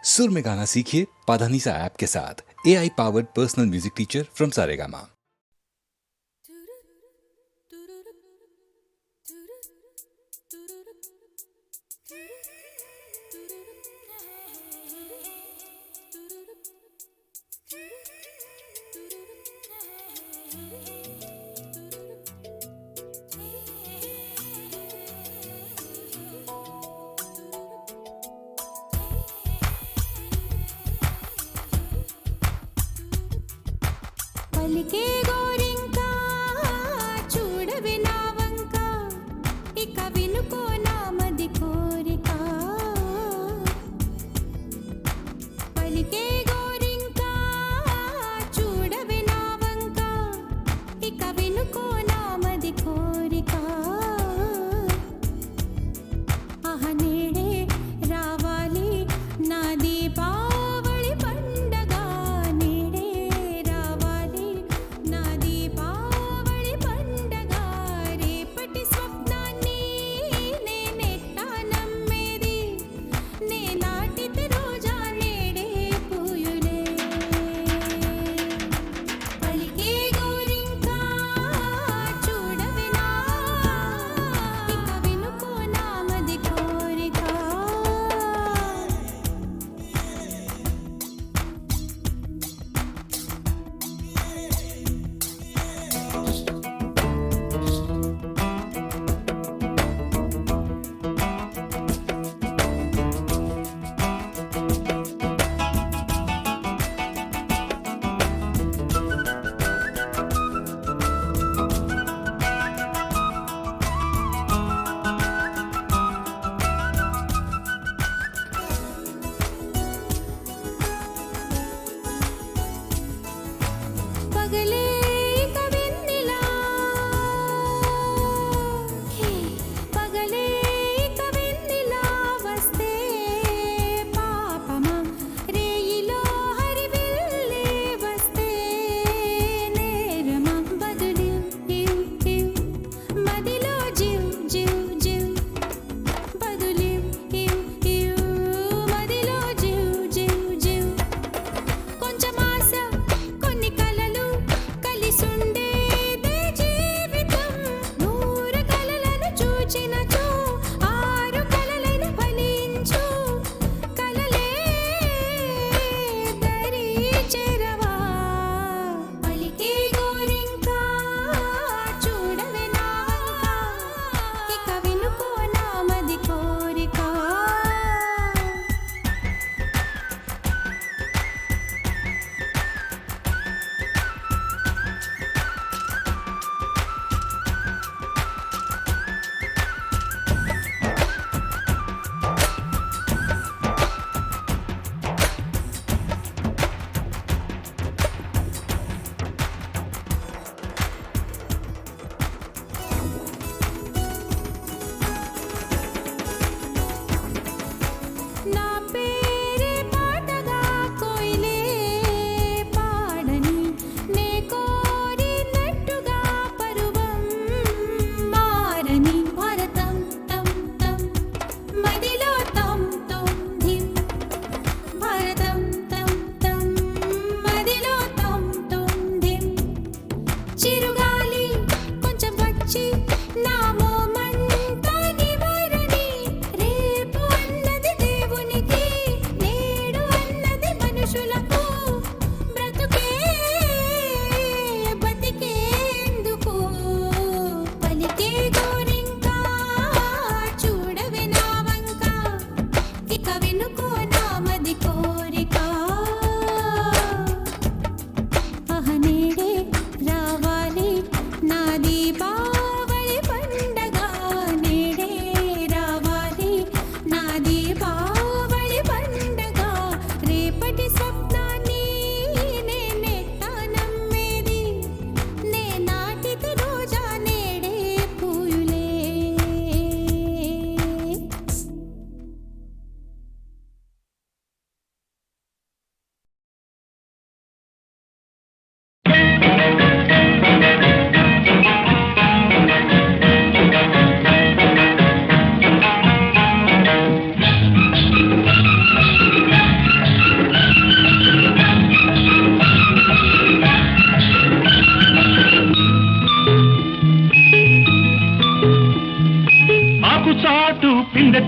सुर में गाना सीखिए पाधानीसा ऐप के साथ। AI powered personal music teacher from Saregama. పలికే గోరింకా చూడవే నా వంక ఇక వినుకో నా మది కోరిక పలికే గోరింకా చూడవే నా వంక ఇక వినుకో నా మది కోరిక ఆహ నేడే రావాలి నా దీపావళి పండగ నేడే రావాలి నా దీపావళి పండగ రేపటి స్వప్నాన్ని నేనెట్టా నమ్మేది నే నాటితే రోజా నేడే పూయులే పలికే గోరింకా చూడవే నా ఇక వినుకో నా మది కోరిక పగలే కవెన్నెలా పగలే కవెన్నెలా వస్తే పాపమా రేయిలో హరివిల్లే వస్తే నేరమా బదులు ఇవ్ ఇవ్ మదిలో జివ్ జివ్ జివ్ బదులు ఇవ్ ఇవ్ మదిలో జివ్ జివ్ జివ్ కొంచెం ఆశ కొన్ని కలలు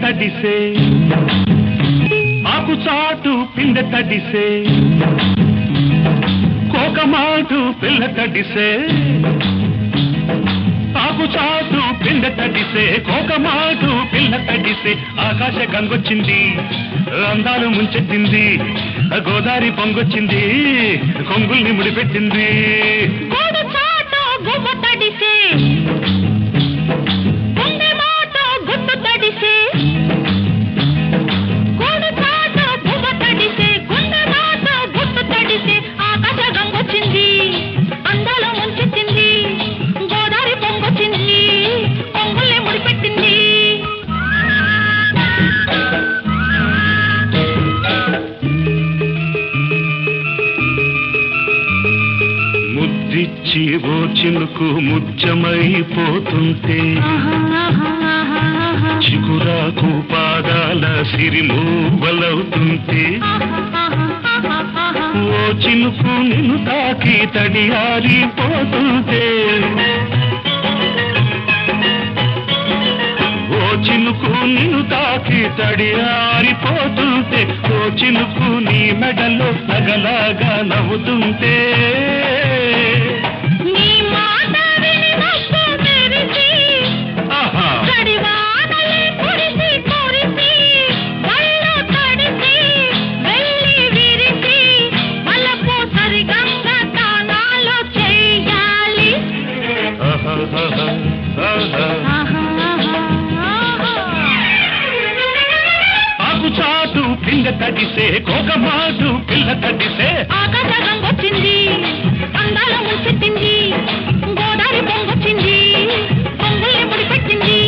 తడిసే ఆకు చాటు పిండ తడిసే కోకమాటు పిల్ల తడిసే ఆకు చాటు పిండ తడిసే కోకమాటు పిల్ల తడిసే ఆకాశ గంగొచ్చింది అందాలు ముంచెత్తింది గోదావరి పొంగొచ్చింది కొంగుల్ని ముడిపెట్టింది ఓ చినుకు ముత్యమైపోతుంటే చిగురాకు పాదాల సిరిమూవలవుతుంటే ఓ చినుకు నిన్ను తాకి తడియారిపోతుంటే ఓ చినుకు నిన్ను తాకి తడియారిపోతుంటే ఓ చినుకు నీ మెడలో నగలాగా నవ్వుతుంటే ఆకు చాటు పిండ తడిసే కోకమాటు పిల్ల తడిసే ఆకాశం వచ్చింది అందాల ముంచెత్తింది గోదావరి పొంగొచ్చింది పొంగుల్ని ముడిపెట్టింది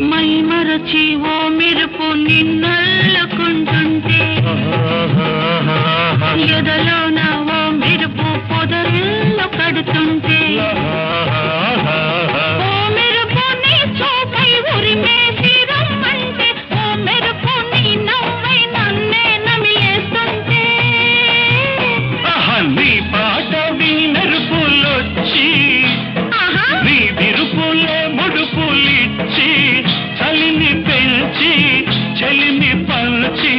మై మరచి ఓ మెరుపు నిన్నల్లుకుంటుంటే ఎదలోన ఓ మెరుపు పొదరిల్లు కడుతుంటే ఓ మెరుపు నీ చూపై ఉరిమేసి రమ్మంటే ఓ మెరుపు నీ నవ్వై నన్నే నమిలేస్తుంటే నీ పాట మెరుపులొచ్చి నీ విరుపులే ముడుపులిచ్చి చలిని పెంచి చలిని పంచి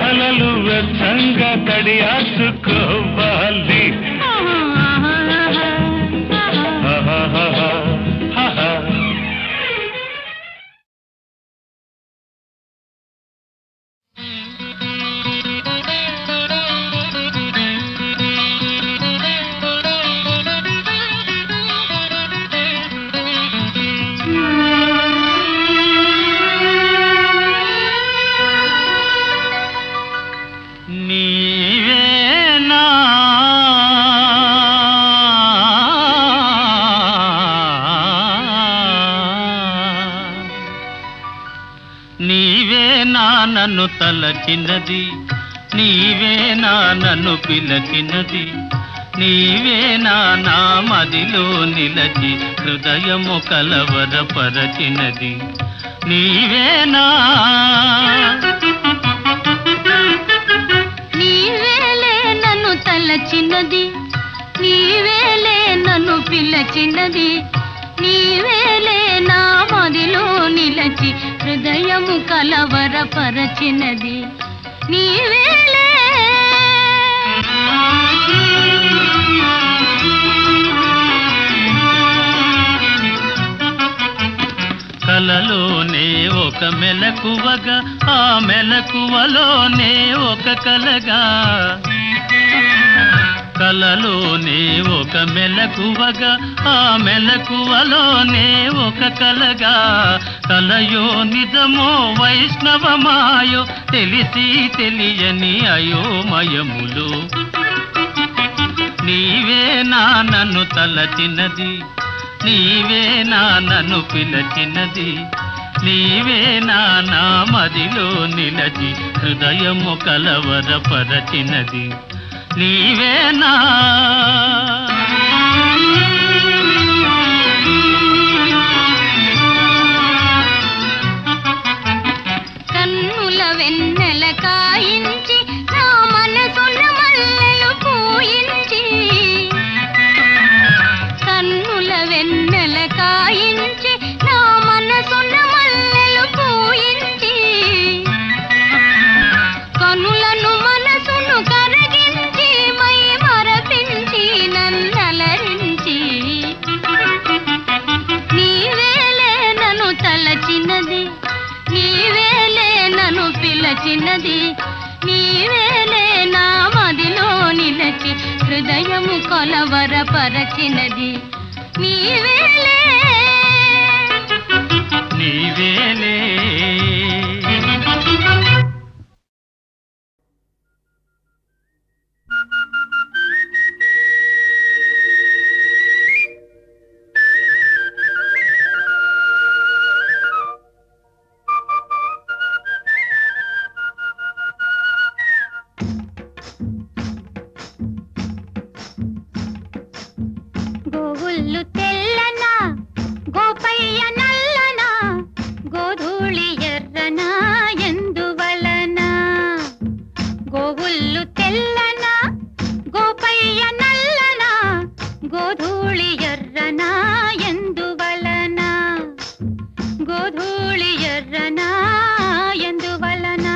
తలలు వెచ్చంగా తడియాసుకోవాలి నన్ను తలచినది నీవే నన్ను పిలచినది నీవే నా మదిలో నిలచి హృదయము కలవరపరచినది నీవేనా నీవేలే నన్ను తలచినది నీవేలే నన్ను పిలచినది నీవేలే నా మదిలో నిలచి హృదయము కలవరపరచినది నీవేలే కలలోనే ఒక మెలకువగా ఆ మెలకువలోనే ఒక కలగా కలలోనే ఒక మెలకువగా ఆ మెలకువలోనే ఒక కలగా కలయో నిజమో వైష్ణవమాయో తెలిసి తెలియని అయోమయములు నీవే నన్ను తలచినది నీవే నన్ను పిలచినది నీవే నా మదిలో నిలచి హృదయము కలవరపరచినది నీవేనా కన్నుల వెన్నెల కా పిలచినది నీవేలే నా మదిలో నిలచి హృదయము కొలవరపరచినది నీవేలే నీవేలే గోవుళ్ళు తెల్లనా గోపయ్య నల్లనా గోధూళి ఎర్రనా ఎందువలన గోవుళ్ళు తెల్లనా గోపయ్య నల్లనా గోధూళి ఎర్రనా ఎందువలన గోధూళి ఎర్రనా ఎందువలన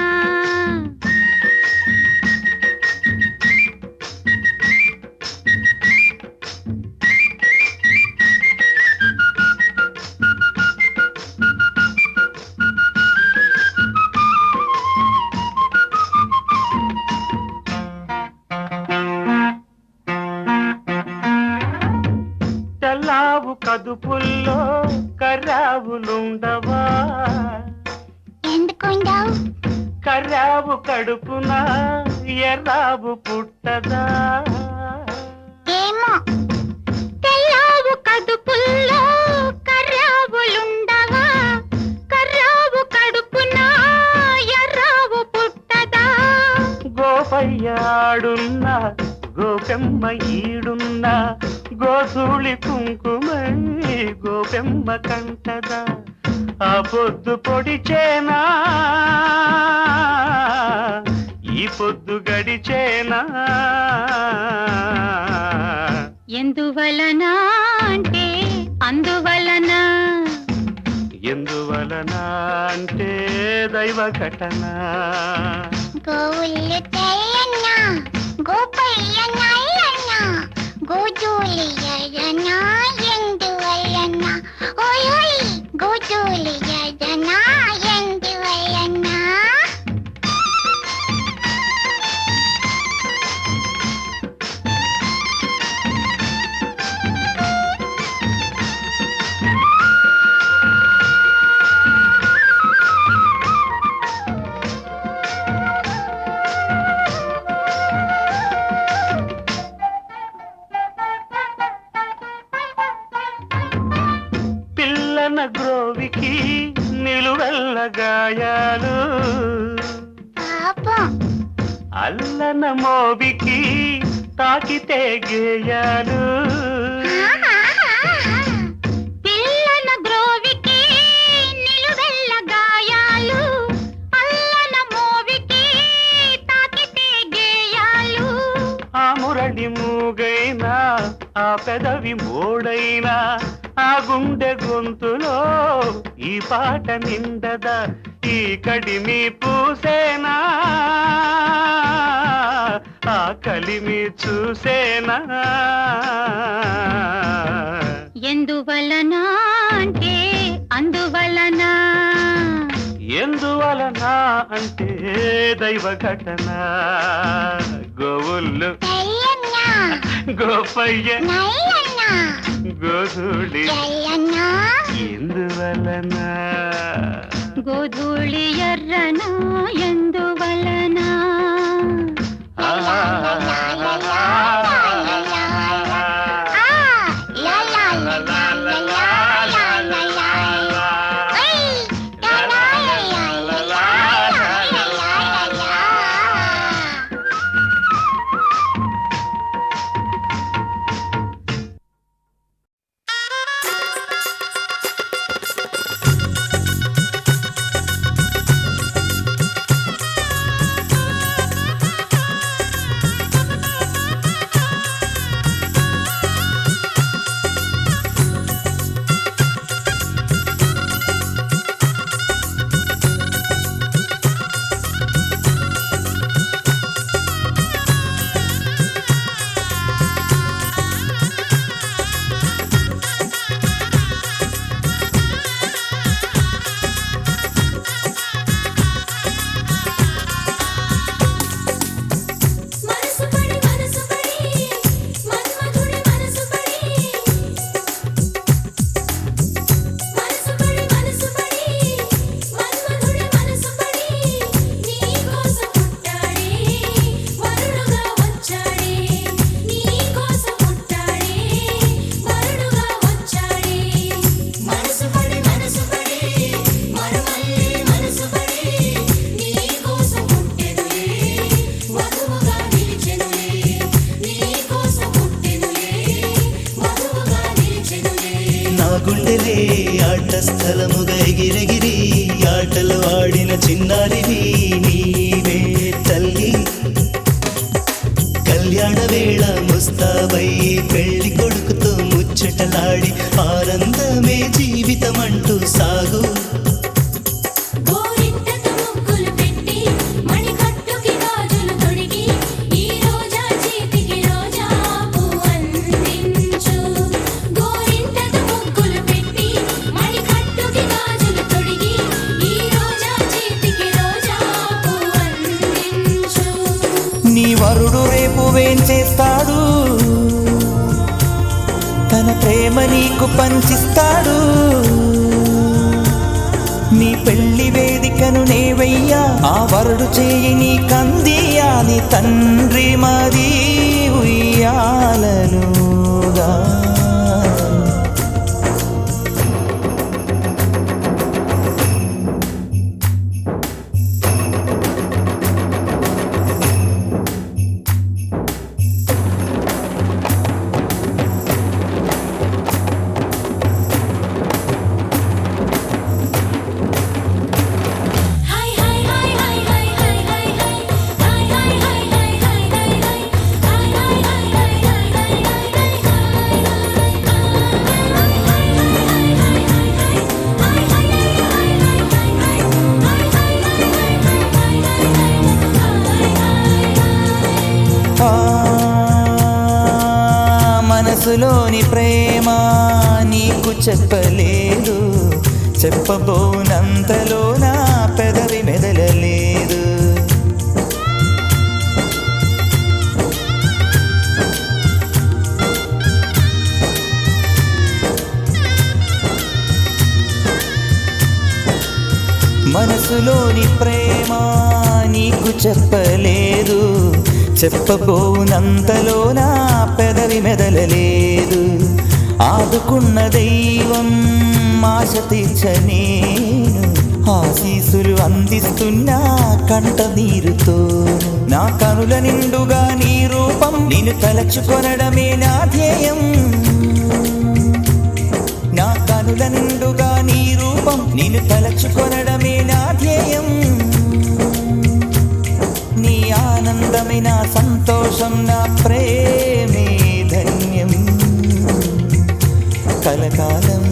తెల్లావు కదుపుల్లో కర్రావులుండవా ఎందుకుండావు కర్రావు కడుపున ఎర్రావు పుట్టదా ఏమో తెల్లావు కదుపుల్లో కర్రావులుండవా కర్రావు కడుపున ఎర్రావు పుట్టదా గోపయ్యాడున్నా గోపెమ్మ ఈడున్నా గోధూళి కుంకుమై గోపెమ్మ కంటదా ఆ పొద్దు పొడిచేనా ఈ పొద్దు గడిచేనా ఎందువలన అంటే అందువలన ఎందువలన అంటే దైవ ఘటన గోవుళ్ళు తెల్లన్న గోపయ్య నల్లన్న గోధూళి ఎర్రన ఎందువలన ఓయ్ ఓయ్ గోధూళి ఎర్రన ఎందువలన పిల్లన గ్రోవికి నిలువెల్ల గాయాలు పాపం అల్లన మోవికి తాకితే గేయాలు పిల్లన గ్రోవికి నిలువెల్ల గాయాలు అల్లన మోవికి తాకితే గేయాలు ఆ మురళి మూగైనా ఆ పెదవి మోడైనా ఆ గుండె గొంతులో ఈ పాట నిండదా ఈ కడిమి పూసేనా ఆ కలిమి చూసేనా ఎందువలన అంటే అందువలన ఎందువలన అంటే దైవ ఘటన గోవుళ్ళు గోపయ్య గోధూళి ఎందువలన గోధూళి ఎర్రన ఎందువలన గుండెలే ఆట స్థలముగా ఎగిరెగిరి ఆటలు ఆడిన చిన్నారివి నీవే తల్లి. కళ్యాణ వేళ ముస్తాబై పెళ్లి కొడుకుతో ముచ్చటలాడి ఆనందమే జీవితమంటూ సాగు. గోరింటకు ముగ్గులు పెట్టి మణికట్టుకి గాజులు తొడిగి ఈ రోజా చేతికి రోజా పువ్వు అందించు. గోరింటకు ముగ్గులు పెట్టి మణికట్టుకి గాజులు తొడిగి ఈ రోజా చేతికి రోజా పువ్వు అందించు. నీ వరుడు రేపు వేం చేస్తాడు, తన ప్రేమ నీకు పంచిస్తాడు. నీ పెళ్లి వేదికను నేవయ్యా, ఆ వరుడు చేయి నీ కందియా. నీ తండ్రి మరీ ఉయ్యాలనుగా. హై హై హై హై హై హై హై హై హై హై హై హై హై హై హై హై హై హై హై ఆ మనసులోని ప్రేమ నీకు చెప్పలేదు, చెప్పబోనంతలో నా పెదవి మెదలలేదు. మనసులోని ప్రేమ నీకు చెప్పలేదు, చెప్పబోనంతలో నా పెదవి మెదలలేదు. ఆదుకున్న దైవం ఆశ తీర్చనేను, ఆశీసులు అందిస్తున్నా కంట నీరుతో. నా కనుల నిండుగా నీ రూపం, నిన్ను తలచుకొనడమే నా ధ్యేయం. నా కనుల నిండుగా నీ రూపం, నిన్ను తలచుకొనడమే నా ధ్యేయం. నీ ఆనందమే నా సంతోషం, నా ప్రేమే ధన్యం. కలకాలం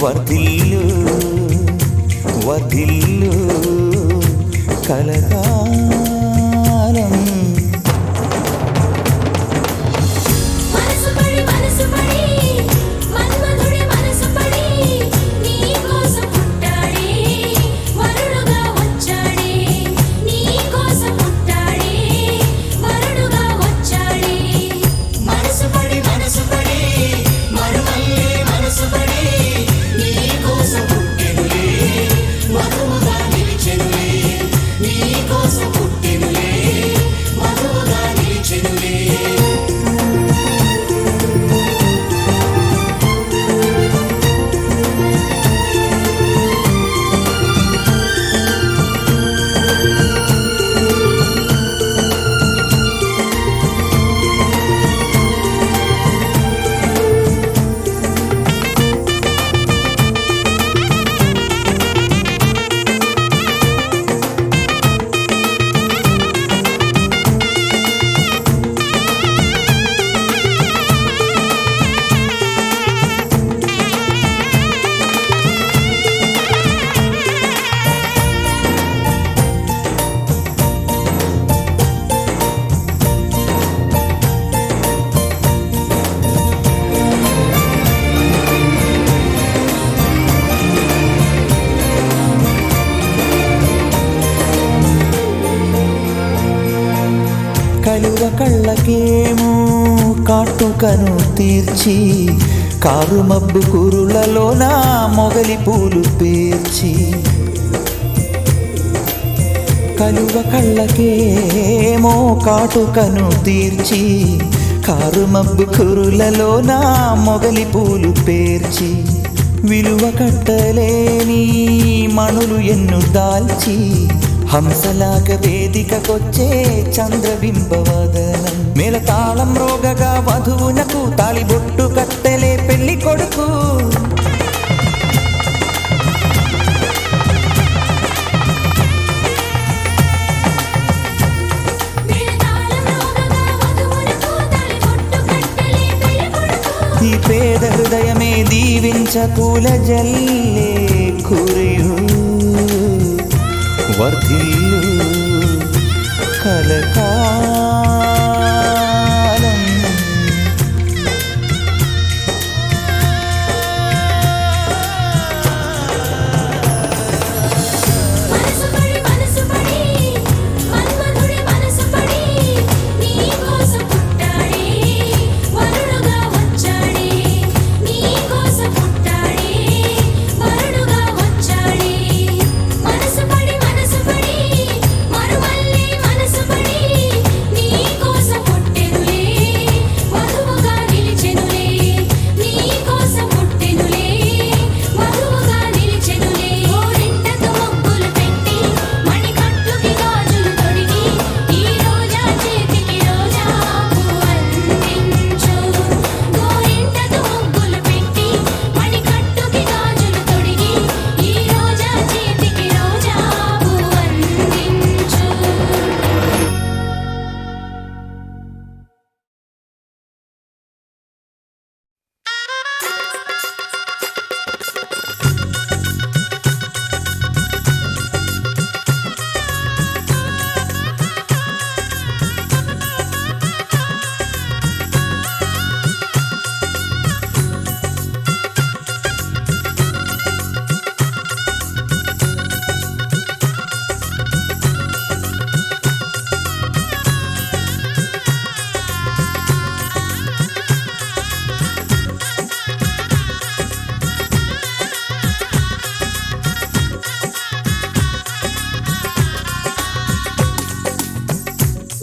వర్ధిల్లు వర్ధిల్లు కలకాలం. మనసు పడి మన్మధుడి మనసు పడి నీ కోసం పుట్టాడే వరుడుగా వచ్చాడే. నీ కోసం పుట్టాడే వరుడుగా వచ్చాడే. మనసు పడి మరుమల్లే మనసు పడి నీ కోసం పుట్టెనులే మధువుగా నిలిచెనులే. నీ కోసం పుట్టెనులే మధువుగా నిలిచెనులే. కలువ కళ్ళకేమో కాటుకను తీర్చి, కారు మబ్బు కురులలో నా మొగలి పూలు పేర్చి. కలువ కళ్ళకేమో కాటుకను తీర్చి, కారు మబ్బు కురులలో నా మొగలి పూలు పేర్చి. విలువ కట్టలేని మణులు ఎన్ను దాల్చి, హంసలాగ వేదికకొచ్చే చంద్రబింబవదనం. మేళతాళం రోగగా వధువునకు తాళిబొట్టు కట్టెలే పెళ్లి కొడుకు. పేద హృదయమే దీవించ పూల జల్లే కురియు వర్ధిల్లు కలకాలం. మనసు పడి మన్మధుడి మనసు పడి నీ కోసం పుట్టాడే వరుడుగా వచ్చాడే నీ కోసం పుట్టాడే వరుడుగా వచ్చాడే. మనసు పడి మరుమల్లి మనసు పడి నీ కోసం పుట్టెనులే వధువుగా నిలిచెనులే నీ కోసం పుట్టెనులే వధువుగా నిలిచెనులే. గోరింటకు ముగ్గులు పెట్టి మణికట్టుకి గాజులు తొడిగి ఈ రోజా చేతికి రోజా పువ్వందించు. గోరింటకు ముగ్గులు పెట్టి మణికట్టుకి గాజులు తొడిగి ఈ రోజా చేతికి రోజా పువ్వందించు.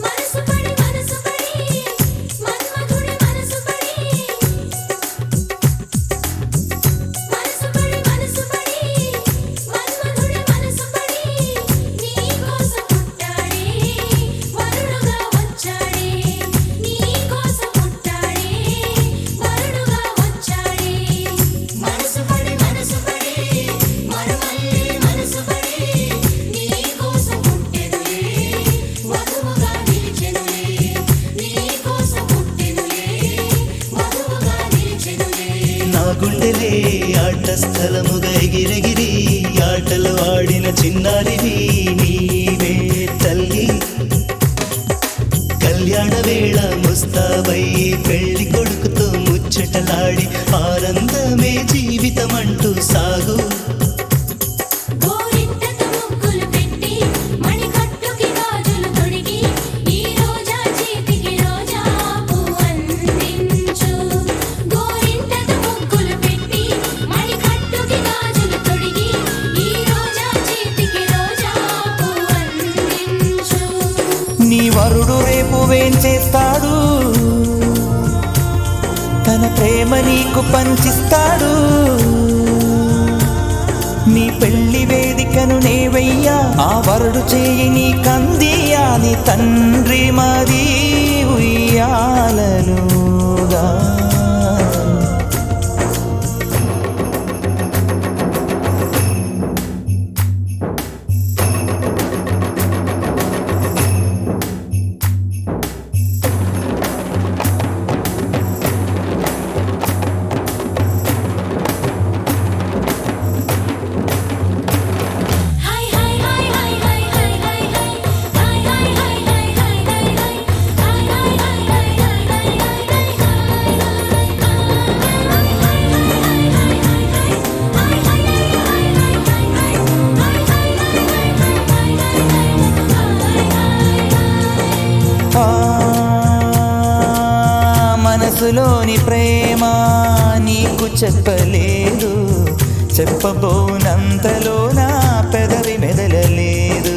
మనసు పడి మన్మధుడి మనసు పడి మనసు పడి మన్మధుడి మనసు పడి నీ కోసం పుట్టాడే వరుడుగా వచ్చాడే నీ కోసం పుట్టాడే వరుడుగా వచ్చాడే. మనసు పడి మరుమల్లి మనసు పడి నీ కోసం పుట్టెనులే వధువుగా నిలిచెనులే నీ కోసం పుట్టెనులే వధువుగా నిలిచెనులే. నా గుండెలే ఆట స్థలముగా ఎగిరెగిరి ఆటలు ఆడిన చిన్నారివి నీవే తల్లి. కళ్యాణ వేళ ముస్తాబై పెళ్లి కొడుకుతో ముచ్చటలాడి ఆనందమే జీవితమంటూ సాగు. గోరింటకు ముగ్గులు పెట్టి మణికట్టుకి గాజులు తొడిగి ఈ రోజా చేతికి రోజా పువ్వందించు. గోరింటకు ముగ్గులు పెట్టి మణికట్టుకి గాజులు తొడిగి ఈ రోజా చేతికి రోజా పువ్వందించు. నీ వరుడు రేపు వేంచేస్తాడు తన ప్రేమ నీకు పంచిస్తాడు. నీ పెళ్లి వేదికను నేవయ్యా ఆ వరుడు చేయి నీ కందియాని తండ్రి మది ఉయ్యాలనుగా. హై హై హై హై హై హై హై హై హై హై హై హై హై హై హై హై హై హై హై ఆ మనసులోని ప్రేమ నీకు చెప్పలేదు చెప్పబోనంతలో నా పెదవి మెదలలేదు.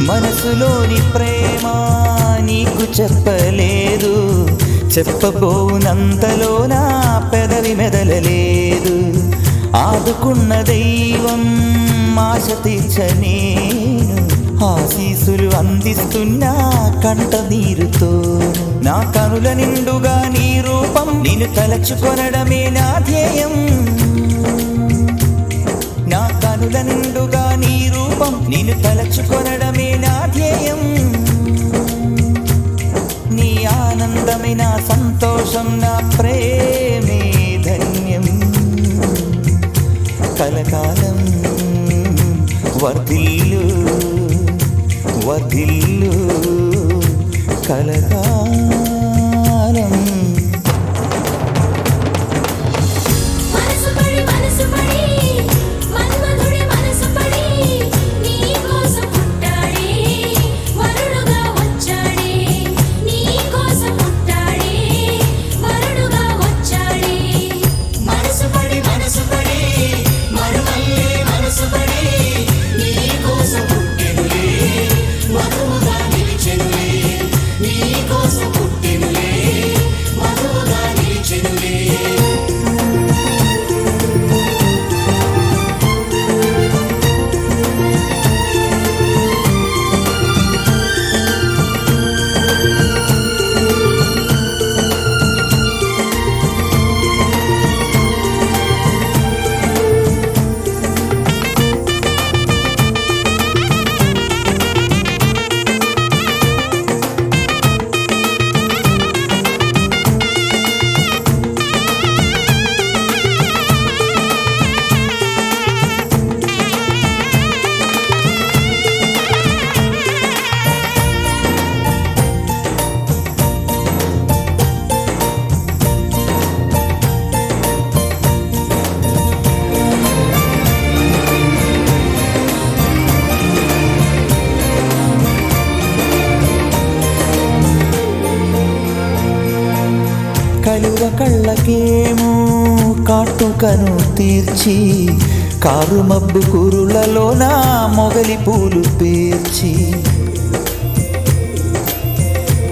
మనసులోని ప్రేమ నీకు చెప్పలేదు చెప్పబోనంతలో నా పెదవి మెదలలేదు. ఆదుకున్న దైవం ఆశ తీర్చ నేను ఆశీసులు అందిస్తున్నా కంట నీరుతో. నా కనుల నిండుగా నీ రూపం నిన్ను తలచుకొనడమే నా ధ్యేయం. కనుల నిండుగా నీ రూపం నేను తలచుకొనడమే నా ధ్యేయం నీ ఆనందమే నా సంతోషం నా ప్రేమే ధన్యం కలకాలం వర్ధిల్లు వర్ధిల్లు కలకాలం మనసు పడి మన్మధుడి మనసు పడి నీ కోసం పుట్టాడే వరుడుగా వచ్చాడే నీ కోసం పుట్టాడే వరుడుగా వచ్చాడే మనసు పడి మరువల్లే మనసు పడి నీ కోసం పుట్టెనులే వధువుగా నిలిచెనులే నీ కోసం పుట్టెనులే వధువుగా నిలిచెనులే కలువ కళ్ళకేమో కాటుకను తీర్చి కారు మబ్బు కురులలో నా మొగలి పూలు పేర్చి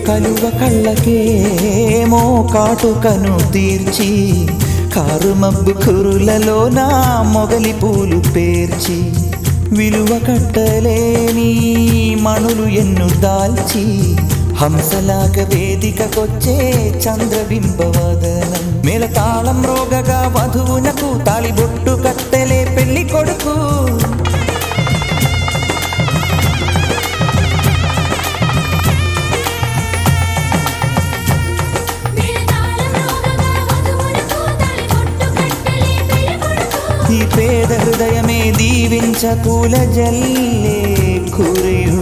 కలువ కళ్ళకేమో కాటుకను తీర్చి కారు మబ్బు కురులలో నా మొగలి పూలు పేర్చి విలువ కట్టలేని మణులు ఎన్ను దాల్చి హంసలాగ వేదికకొచ్చే చంద్రబింబవదనం మేళతాళం రోగగా వధువునకు తాళిబొట్టు కట్టెలే పెళ్లి కొడుకు ఈ పేద హృదయమే దీవించ పూల జల్లే కురియు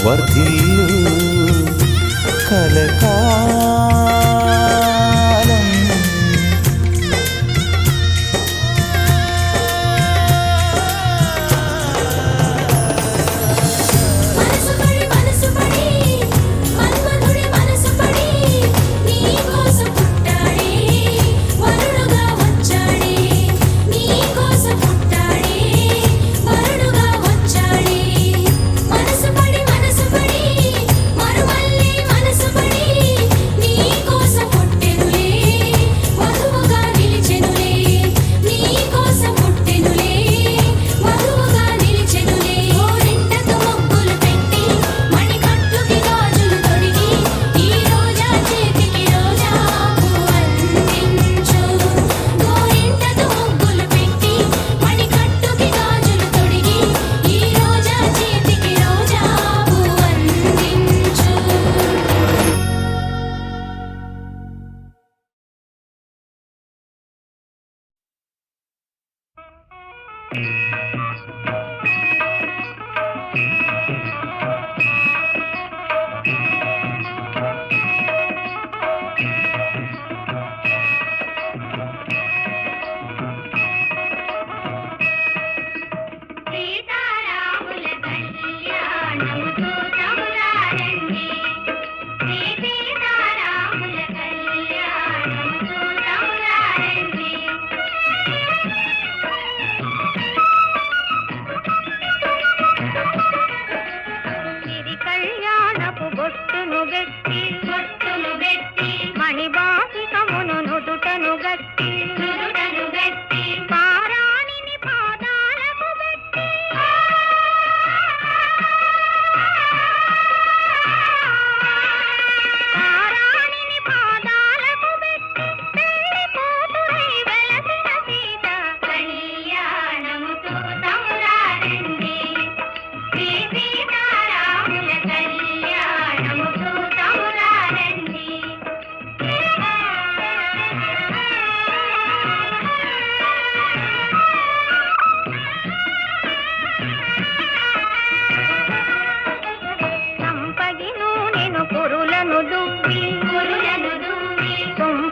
వర్ధిల్లు కలకాలం మనసు పడి మన్మధుడి మనసు పడి నీ కోసం పుట్టాడే వరుడుగా వచ్చాడే నీ కోసం పుట్టాడే వరుడుగా వచ్చాడే మనసు పడి మరువల్లే మనసు పడి నీ కోసం పుట్టెనులే వధువుగా నిలిచెనులే నీ కోసం పుట్టెనులే వధువుగా నిలిచెనులే గోరింటకు ముగ్గులు పెట్టి మణికట్టుకి గాజులు తొడిగి ఈ రోజా చేతికి రోజా పువ్వందించు గోరింటకు ముగ్గులు పెట్టి మణికట్టుకి గాజులు తొడిగి ఈ రోజా చేతికి రోజా పువ్వందించు సీతారాముల కళ్యాణము చూతమురారండి సీతారాముల కళ్యాణము చూతమురారండి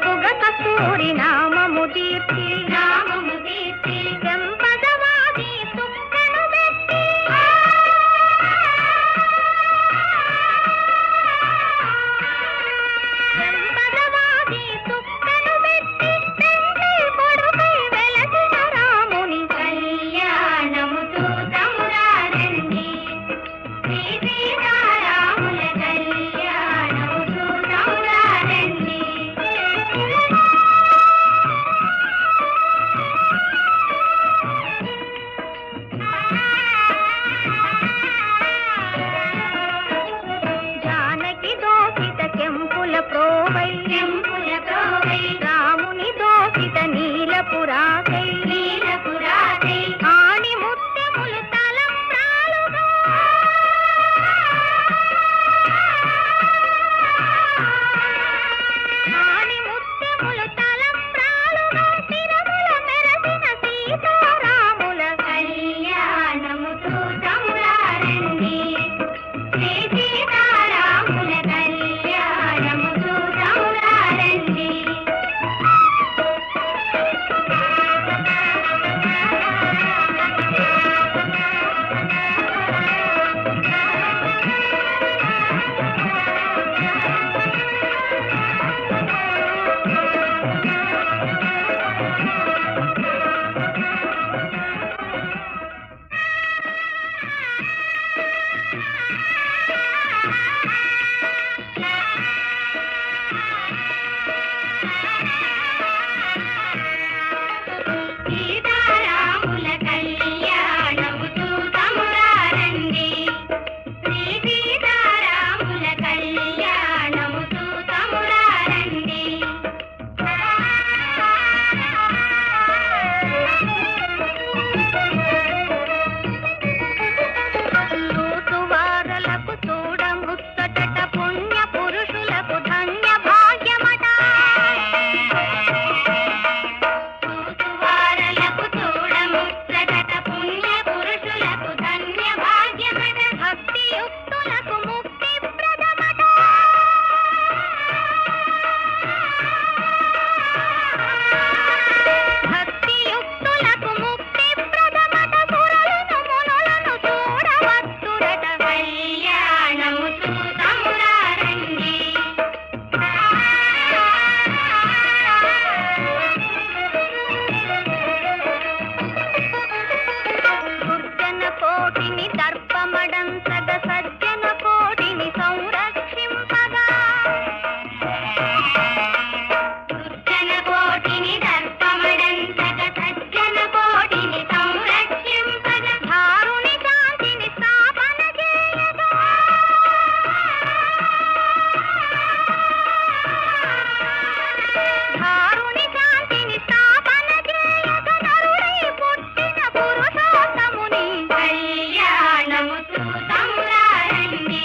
ఇంపుగా కస్తూరి నామము దీప్తి చెంపదవాది తుక్కను పెట్టి చెంపదవాది తుక్కను పెట్టి పెండ్లి కొడుకై వెలసిన రాముని కళ్యాణము చూతమురారండి శ్రీ సీతారాముల కళ్యాణము చూతమురారండి జానకి దోసిత కెంపుల ప్రోవై రాముని దోసిత నీలపురాకై ఆణి ముత్యములు తలంబ్రాలుగా ఆణి ముత్యములు తలంబ్రాలుగా తిరముల మెరసిన సీతారాముల కళ్యాణము చూతమురారండి శ్రీ సీతారాముల కళ్యాణము చూతమురారండి సీతారాముల కళ్యాణము చూతమురారండి శ్రీ సీతారాముల కళ్యాణము చూతమురారండి చూసువారలకు చూడముచ్చటట పుణ్య పురుషులకు ధన్య భాగ్యమట చూసువారలకు చూడముచ్చటట పుణ్య పురుషులకు ధన్య భాగ్యమట భక్తియుక్తులకు ముక్తి ప్రదమట భక్తియుక్తులకు ముక్తి ప్రదమట సురలను మునులను చూడవచ్చురట కళ్యాణము చూతమురారండి దుర్జన కోటిని దర్పమడంతగ సజ్జన కోటిని సంరక్షింపగా దుర్జన కోటిని దర్పమడంతగ సజ్జన కోటిని సంరక్షింపగా ధారుని శాంతిని స్థాపన చేయగా ధారుని శాంతిని స్థాపన చేయగా నరుడై పుట్టిన పురుషోత్తముని కళ్యాణము చూతమురారండి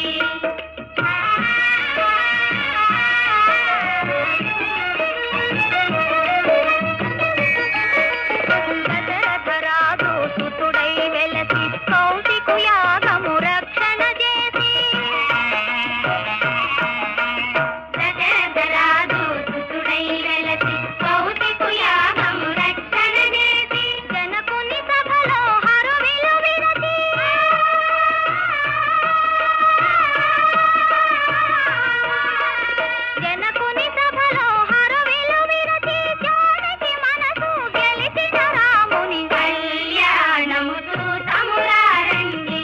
దశరథరాజు సుతుడై వెలసి కౌశికు యాగము రక్షణ చేసి దశరథరాజు సుతుడై వెలసి కౌశికు యాగము రక్షణ చేసి జనకుని సభలో హరువిలు విరచి జనకుని సభలో హరువిలు విరచి జానకి మనసు గెలిచిన రాముని కళ్యాణము చూతమురారండి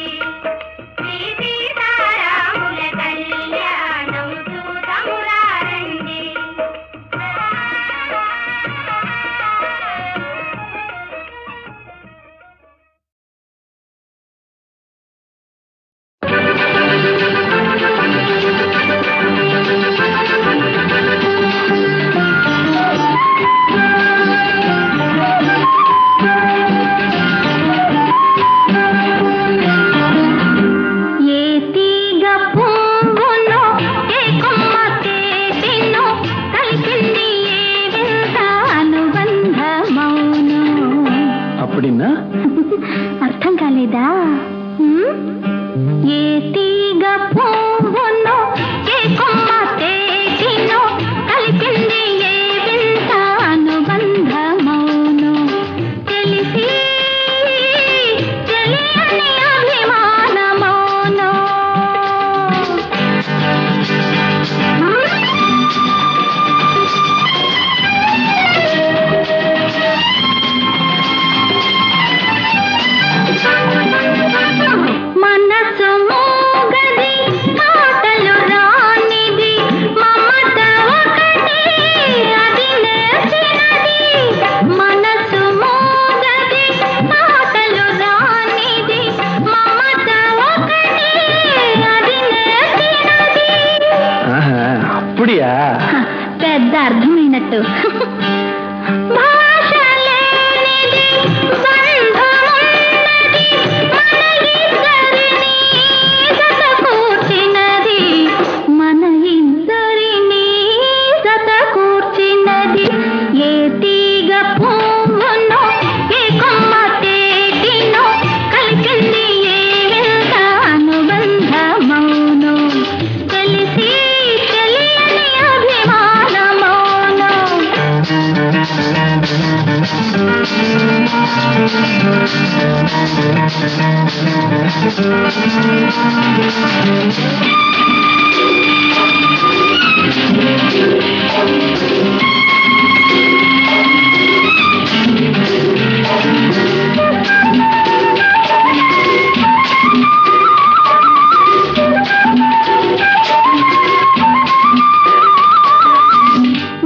శ్రీ సీతారాముల కళ్యాణము చూతమురారండి ఏ తీగ పువ్వునో ఏ కొమ్మ తేటినో కలిసింది ఏ వింత అనుబంధమౌను அப்படின்னா అర్థం కాలేదా ఏ తీగ పువ్వునో ఏ కొమ్మ తేటినో కలిసింది ఏ పాడు భాష లేనిది బంధమున్నది మన ఇద్దరినీ జతకూర్చినది మన ఇద్దరినీ జతకూర్చినది ఏ తీగ పువ్వునో ఏ కొమ్మ తేటినో కలిసింది ఏ వింత అనుబంధమౌనో తెలిసి తెలియని అభిమానమౌనో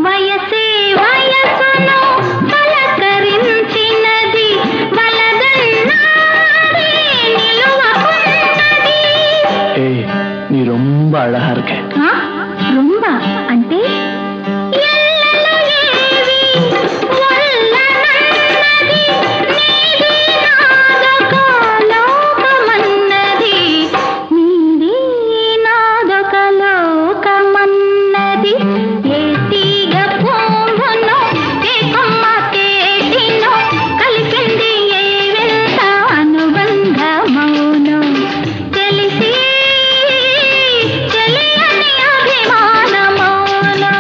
వయసే వయసును పలకరించినది వలదన్నాడే నిలువకున్నది நீ ரொம்ப அழகா இருக்க రొంబ అంటే ఎల్లలు ఏవి వల్లనన్నది నీది నాదొక లోకమన్నది నీది నాదొక లోకమన్నది ఏ తీగ పువ్వునో ఏ కొమ్మ తేటినో కలిసింది ఏ వింత అనుబంధమౌనో తెలిసి తెలియని అభిమానమౌనో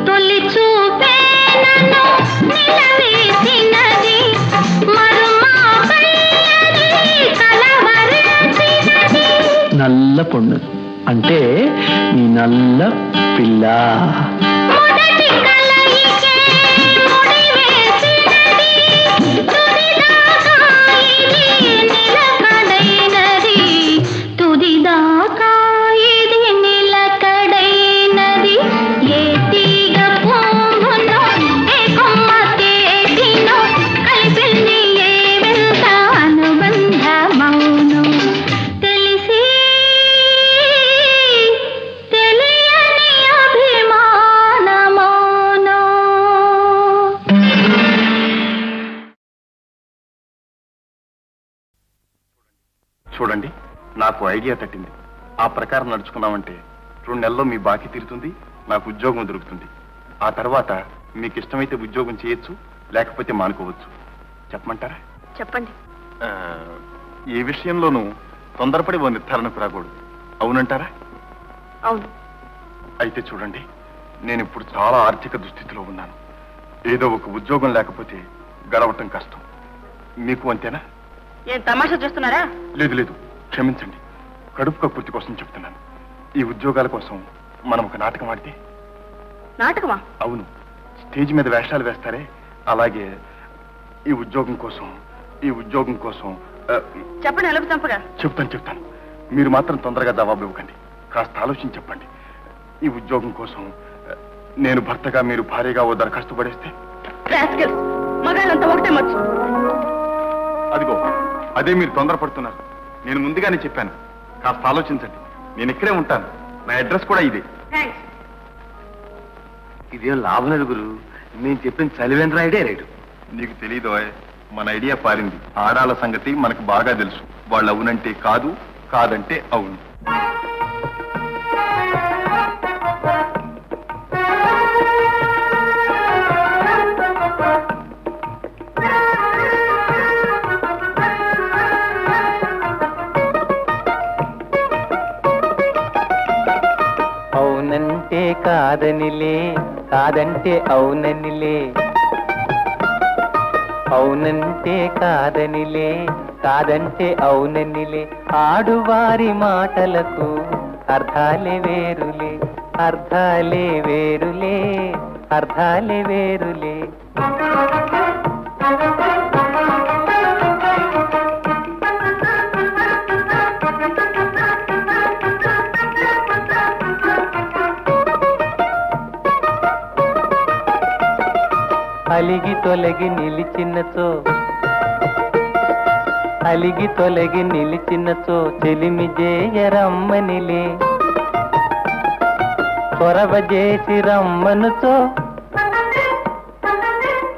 తొలి చూపే నన్ను నిలవేసినది మరుమాపయ్యది కలవరించినది நல்ல பொண்ணு అంటే నీ నల్ల పిల్ల మొదటి కలయికే ముడివేసినది తుదిదాకా ఇది నిలకడైనది తుదిదాకా ఇది నిలకడైనది ఏ తీగ పువ్వునో ఏ కొమ్మ తేటినో కలిపింది ఏ వింత అనుబంధమౌనో తెలిసి తెలియని అభిమానమౌనో చూడండి, నాకు ఐడియా తట్టింది. ఆ ప్రకారం నడుచుకున్నామంటే 2 నెలల్లో మీ బాకీ తీరుతుంది, నాకు ఉద్యోగం దొరుకుతుంది. ఆ తర్వాత మీకు ఇష్టమైతే ఉద్యోగం చేయొచ్చు, లేకపోతే మానుకోవచ్చు. చెప్పమంటారా? చెప్పండి. ఏ విషయంలోనూ తొందరపడి ఓ నిర్ధారణకు రాకూడదు. అవునంటారా? అవును. అయితే చూడండి, నేను ఇప్పుడు చాలా ఆర్థిక దుస్థితిలో ఉన్నాను. ఏదో ఒక ఉద్యోగం లేకపోతే గడవటం కష్టం. మీకు అంతేనా? ఏం తమాషా చేస్తున్నారా? లేదు లేదు, క్షమించండి. కడుపు కక్కుర్తి కోసం చెప్తున్నాను. ఈ ఉద్యోగాల కోసం మనం ఒక నాటకం ఆడితే. నాటకమా? అవును, స్టేజ్ మీద వేషాలు వేస్తారే, అలాగే ఈ ఉద్యోగం కోసం చెప్పండి. ఎలుపు చంపగా చెప్తాను. మీరు మాత్రం తొందరగా జవాబు ఇవ్వకండి. కాస్త ఆలోచించి చెప్పండి. ఈ ఉద్యోగం కోసం నేను భర్తగా, మీరు భార్యగా ఓ దరఖాస్తు పడేస్తే. మగాళ్ళంతా ఒకటే మచ్చు. అదిగో, అదే మీరు తొందరపడుతున్నారు. నేను ముందుగానే చెప్పాను, కాస్త ఆలోచించండి. నేను ఇక్కడే ఉంటాను. నా అడ్రస్ కూడా ఇదే. ఇదేం లాభం లేదు గురు, నేను చెప్పిన చలివేంద్ర ఐడియా రేటు. నీకు తెలీదు, మన ఐడియా పారింది. ఆడాల సంగతి మనకు బాగా తెలుసు. వాళ్ళు అవునంటే కాదు, కాదంటే అవును. అవునంటే కాదనిలే, కాదంటే అవుననిలే. అవునంటే కాదనిలే, కాదంటే అవుననిలే. ఆడువారి మాటలకు అర్థాలే వేరులే, అర్థాలే వేరులే అర్థాలే వేరులే. అలిగి తొలగి నిలిచినచో అలిగి తొలగి నిలిచినచో చెలిమి జేయరమ్మనిలే. చొరవ చేసి రమ్మనుతో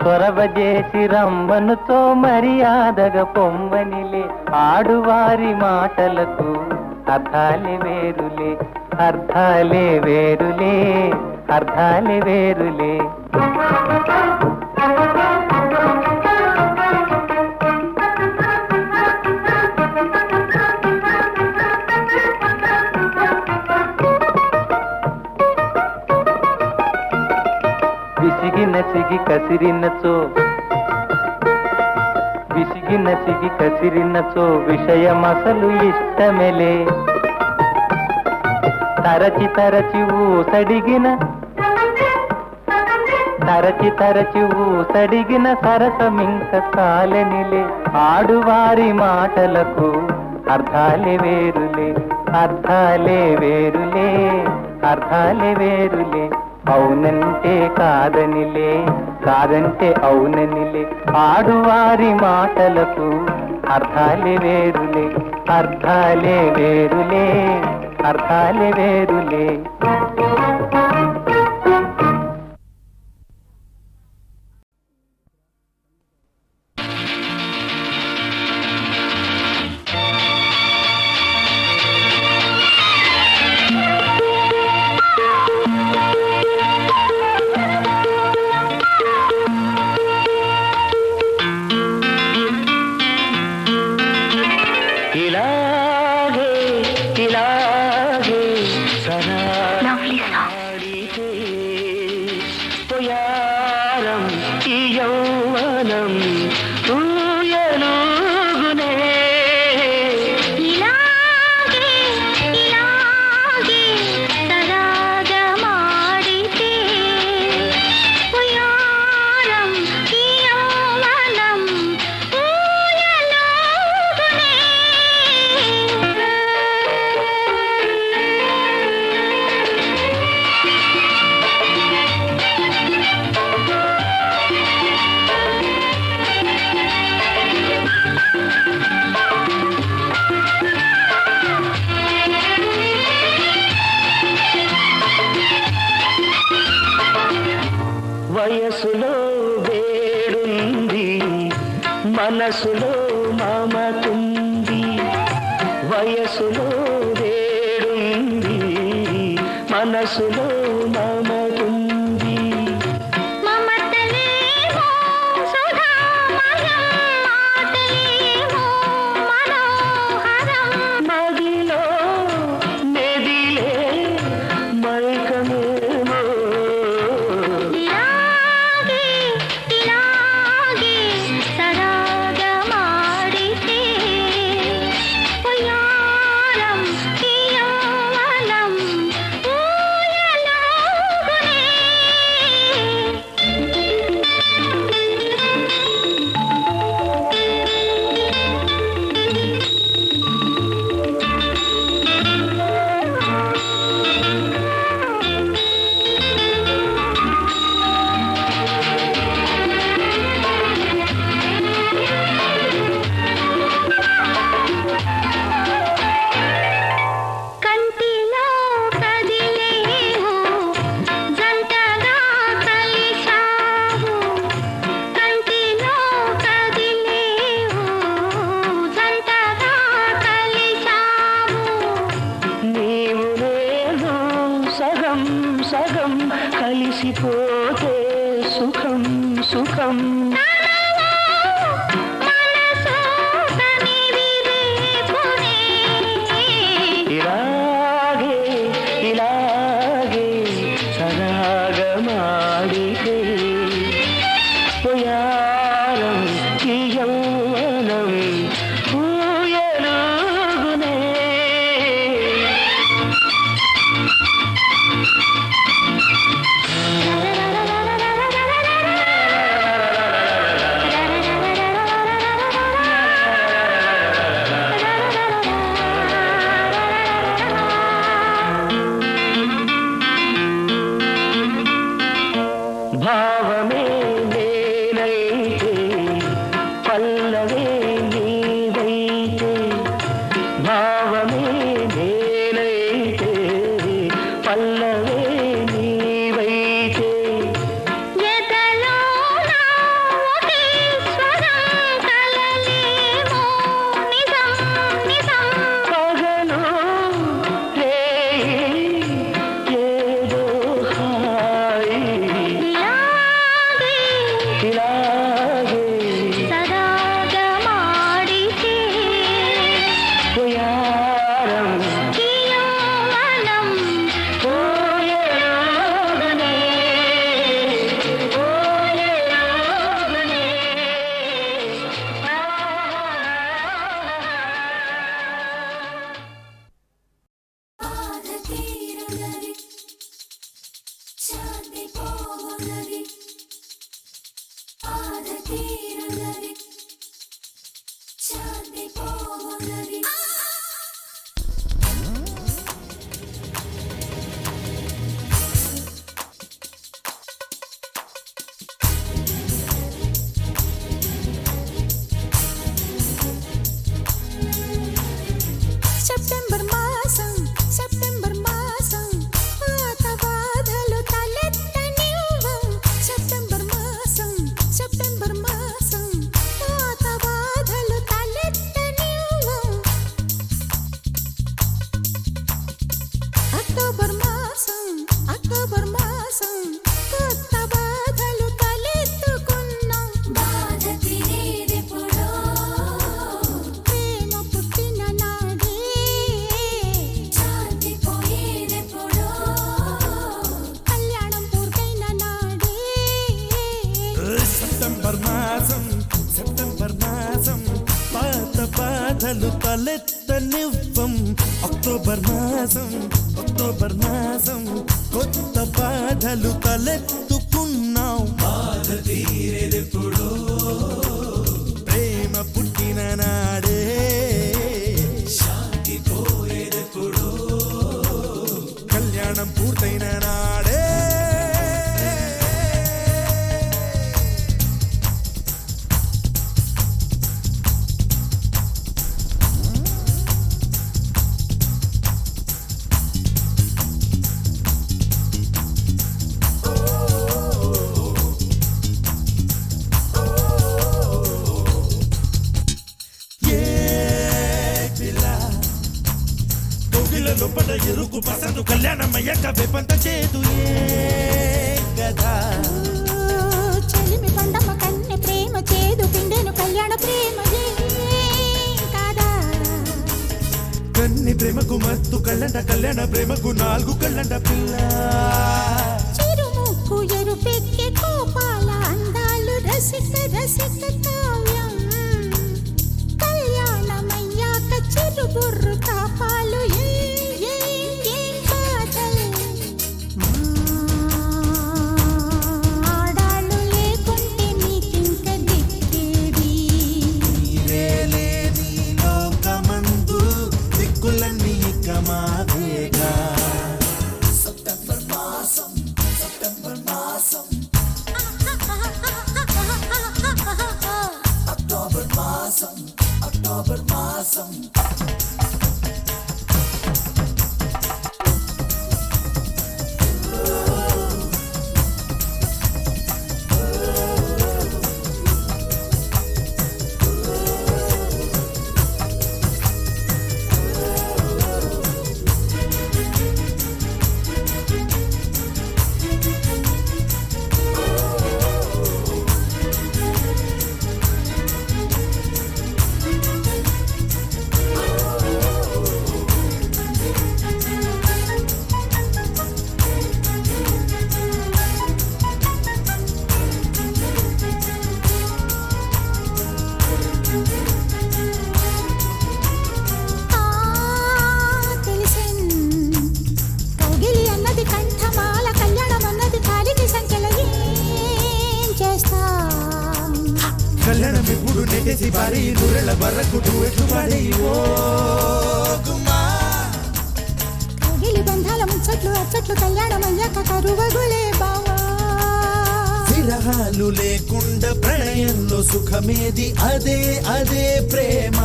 చొరవ చేసి రమ్మనుతో మర్యాదగా పొమ్మనిలే. ఆడువారి మాటలకు అర్థాలే వేరులే అర్థాలే వేరులే అర్థాలే వేరులే. విసిగి నసిగి కసిరినచో విసిగి నసిగి కసిరినచో విషయమసలు ఇష్టమెలే. తరచి తరచి ఊసడిగిన తరచి తరచి ఊసడిగిన సరసమింక చాలనిలే. ఆడువారి మాటలకు అర్థాలే వేరులే అర్థాలే వేరులే అర్థాలే వేరులే. అవునంటే కాదనిలే కాదంటే అవుననిలే. ఆడువారి మాటలకు అర్థాలే వేరులే అర్థాలే వేరులే అర్థాలే వేరులే. ఇలాగే ఇలాగే సరాడితే పొయారం ఈ యౌవనం ఊయలుగునే. ఇలాగే ఇలాగే సరాగమాడితే ఉయారం ఈ యౌవనం ఊయలుగునే. వయసులో వేడుంది మనసులో మమతుంది. వయసులో వేడుంది మనసులో మమతుంది. మమతలేమో సుధామయం మాటలేమో మనోహరం. మదిలో మెదిలే మైకమేమో. ఇలాగే ఇలాగే సరాగమాడితే ఉయారం ఈ యౌవనం ఊయలుగునే. కంటిలో కదిలేవు జంటగా కలిశావు. కంటిలో కదిలేవు జంటగా కలిశావు. నీవు నేను సగం సగం కలిసిపోతే సుఖం సుఖం. మనసు కనివిరేపునే. ఇలాగే ఇలాగే సరాగమాడితే పొయారం ఈ యౌవనం ఊయలుగునే. బాధలు తలెత్తనివ్వం అక్టోబర్ మాసం కొత్త బాధలు తలెత్తుకున్నాం బాధ తీరేదెప్పుడో ప్రేమ పుట్టిన నాడే శాంతి పోయేదెప్పుడో కళ్యాణం పూర్తయిన నాడే లోపల ఎరుకు పసందు కళ్యాణం అయ్యాక వెపంత చేదు కదా చెలిమి పండమ్మ కన్నె ప్రేమ చేదు పిండెను కళ్యాణ ప్రేమ కాదా కన్ని ప్రేమకు మత్తు కళ్ళంట కళ్యాణ ప్రేమకు 4 కళ్ళంట పిల్ల చిరుముక్కు ఎరుపెక్కే కోపాల అందాలు రసిక కావ్యం కళ్యాణమయ్యాక చిరుబుర్రు తాపాలు ఆడాళ్ళు లేకుంటే నీకింక దిక్కేది లేని లోకమందు దిక్కులన్నీ ఇక మావేగా సెప్టెంబర్ మాసం అక్టోబర్ మాసం కళ్యాణం ఎప్పుడు నెట్టేసి భారీ నూరెళ్ళ బర్రకు ఎట్లు పాడే కౌగిలి బంధాల ముచ్చట్లు అచ్చట్లు కళ్యాణం అయ్యాక కరువగులే బావా విరహాలు లేకుండా ప్రణయంలో సుఖమేది అదే ప్రేమ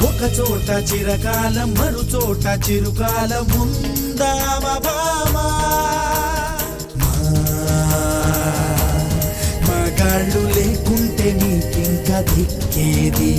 ఒక చోట చిరకాలం మరు చోట చిరుకాలం ఉందామ భామా మగాళ్ళు లేకుంటే నీకింక దిక్కేది